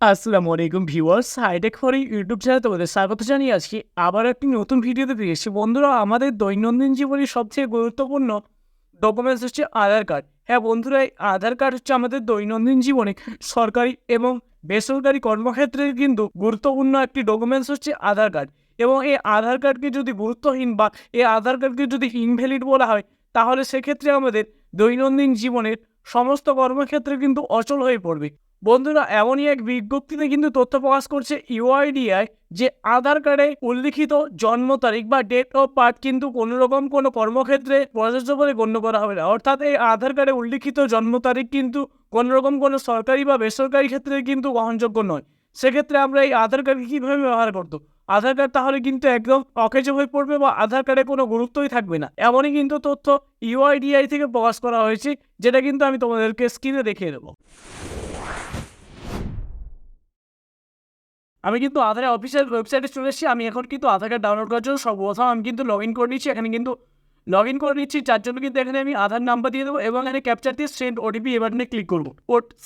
আসসালামু আলাইকুম viewers, hi tech for YouTube চ্যানেলে তোমাদের স্বাগত জানিয়ে আজকে আবার একটি নতুন ভিডিওতে ফিরে এসেছি। বন্ধুরা, আমাদের দৈনন্দিন জীবনের সবচেয়ে গুরুত্বপূর্ণ ডকুমেন্টস হচ্ছে আধার কার্ড। হ্যাঁ বন্ধুরা, এই আধার কার্ড হচ্ছে আমাদের দৈনন্দিন জীবনে সরকারি এবং বেসরকারি কর্মক্ষেত্রে কিন্তু গুরুত্বপূর্ণ একটি ডকুমেন্টস হচ্ছে আধার কার্ড। এবং এই আধার কার্ডকে যদি গুরুত্বহীন বা এই আধার কার্ডকে যদি ইনভ্যালিড বলা হয়, তাহলে সেক্ষেত্রে আমাদের দৈনন্দিন জীবনের সমস্ত কর্মক্ষেত্রে কিন্তু অচল হয়ে পড়বে। বন্ধুরা, এমনই এক বিজ্ঞপ্তিতে কিন্তু তথ্য প্রকাশ করছে ইউআইডিআই যে আধার কার্ডে উল্লিখিত জন্ম তারিখ বা ডেট অফ বার্থ কিন্তু কোনো রকম কোনো কর্মক্ষেত্রে প্রযোজ্য বলে গণ্য করা হবে না। অর্থাৎ এই আধার কার্ডে উল্লিখিত জন্ম তারিখ কিন্তু কোনো রকম কোনো সরকারি বা বেসরকারি ক্ষেত্রে কিন্তু গ্রহণযোগ্য নয়। সেক্ষেত্রে আমরা এই আধার কার্ডকে কীভাবে ব্যবহার করতো? আধার কার্ড তাহলে কিন্তু একদম অকেজ হয়ে পড়বে বা আধার কার্ডে কোনো গুরুত্বই থাকবে না। এমনই কিন্তু তথ্য ইউআইডিআই থেকে প্রকাশ করা হয়েছে, যেটা কিন্তু আমি তোমাদেরকে স্ক্রিনে দেখিয়ে দেবো। আমি কিন্তু আধারের অফিসিয়াল ওয়েবসাইটে চলে এসেছি। আমি এখন কিন্তু আধার কার্ড ডাউনলোড করার জন্য সর্বপ্রথম আমি কিন্তু লগ ইন করে নিচ্ছি। এখানে কিন্তু লগ ইন করে নিচ্ছি, যার জন্য কিন্তু এখানে আমি আধার নাম্বার দিয়ে দেবো এবং এখানে ক্যাপচার দিয়ে সেন্ড ওটিপি এই বাটনে ক্লিক করবো।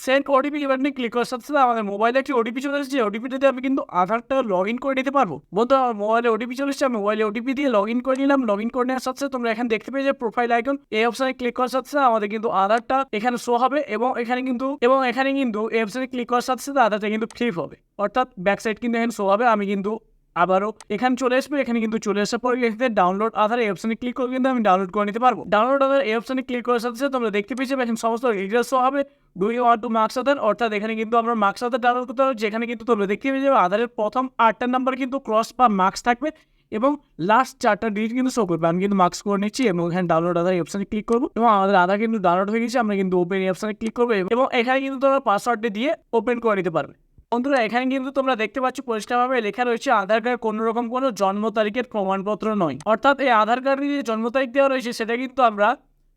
সেন্ড ওটিপি এই বাটনে ক্লিক করার সাথে সাথে আমাদের মোবাইলে একটি ওটিপি চলে এসেছে। ওটিপিটাতে আমি কিন্তু আধারটা লগ ইন করে নিতে পারবো। বন্ধু, আমার মোবাইলে ওটিপি চলে এসেছে, আমি মোবাইলে ওটিপি দিয়ে লগ ইন করে নিলাম। লগ ইন করে নেওয়ার সাথে সাথে তোমরা এখানে দেখতে পেয়ে যে প্রোফাইল আইকন, এই অপশনে ক্লিক করার সাথে সাথে আমাদের কিন্তু আধারটা এখানে শো হবে এবং এখানে কিন্তু এই অপশনে ক্লিক করার সাথে সাথে আধারটা কিন্তু ফ্লিপ হবে, অর্থাৎ ব্যাক সাইড কিন্তু এখানে শো হবে। আমি কিন্তু আবারও এখানে চলে আসবে। এখানে কিন্তু চলে আসার পরে এখানে ডাউনলোড আধার এই অপশনে ক্লিক করে কিন্তু আমি ডাউনলোড করে নিতে পারবো। ডাউনলোড আধার এই অপশনে ক্লিক করার সাথে সাথে তোমরা দেখতে পেয়েছো এখানে সমস্ত ডিটেলস হবে। Do you want to marks Aadhaar, অর্থাৎ এখানে কিন্তু আমরা মার্কস আধার ডাউনলোড করতে হবে, যেখানে কিন্তু তোমরা দেখতে পেয়ে যাবে আধারের প্রথম 8টা নাম্বার কিন্তু ক্রস বা মার্কস থাকবে এবং লাস্ট 4টা ডিজিট কিন্তু শো করবে। আমি কিন্তু মার্কস করে নিচ্ছি এবং এখানে ডাউনলোড আধার এই অপশনে ক্লিক করবো এবং আমাদের আধার কিন্তু ডাউনলোড হয়ে গেছে। আমরা কিন্তু ওপেন এই অপশনে ক্লিক করবো এবং এখানে কিন্তু তোমরা পাসওয়ার্ডটি দিয়ে ওপেন করে নিতে পারবে। বন্ধুরা, এখানে কিন্তু তোমরা দেখতে পাচ্ছ পরিষ্কারভাবে লেখা রয়েছে আধার কার্ড কোনো রকম কোনো জন্ম তারিখের প্রমাণপত্র নয়। অর্থাৎ এই আধার কার্ডে যে জন্ম তারিখ দেওয়া রয়েছে সেটা কিন্তু আমরা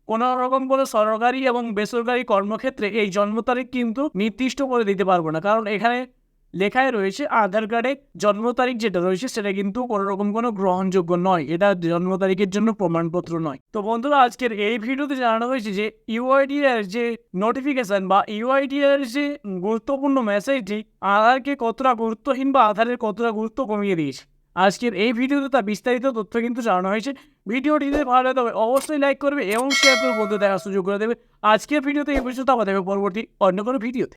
কোনো রকম কোনো সরকারি এবং বেসরকারি কর্মক্ষেত্রে এই জন্ম তারিখ কিন্তু নির্দিষ্ট করে দিতে পারবো না, কারণ এখানে লেখায় রয়েছে আধার কার্ডে জন্ম তারিখ যেটা রয়েছে সেটা কিন্তু কোনো রকম কোনো গ্রহণযোগ্য নয়, এটা জন্ম তারিখের জন্য প্রমাণপত্র নয়। তো বন্ধুরা, আজকের এই ভিডিওতে জানানো হয়েছে যে ইউআইডিআর যে নোটিফিকেশন বা ইউআইডিআর যে গুরুত্বপূর্ণ মেসেজটি আধারকে কতটা গুরুত্বহীন বা আধারের কতটা গুরুত্ব কমিয়ে দিয়েছে। আজকের এই ভিডিওতে তার বিস্তারিত তথ্য কিন্তু জানানো হয়েছে। ভিডিওটি যদি ভালো লাগে তবে অবশ্যই লাইক করবে এবং শেয়ার করে বন্ধু দেখার সুযোগ করে দেবে। আজকের ভিডিওতে এই পর্যন্ত, আবার দেখবে পরবর্তী অন্য কোনো ভিডিওতে।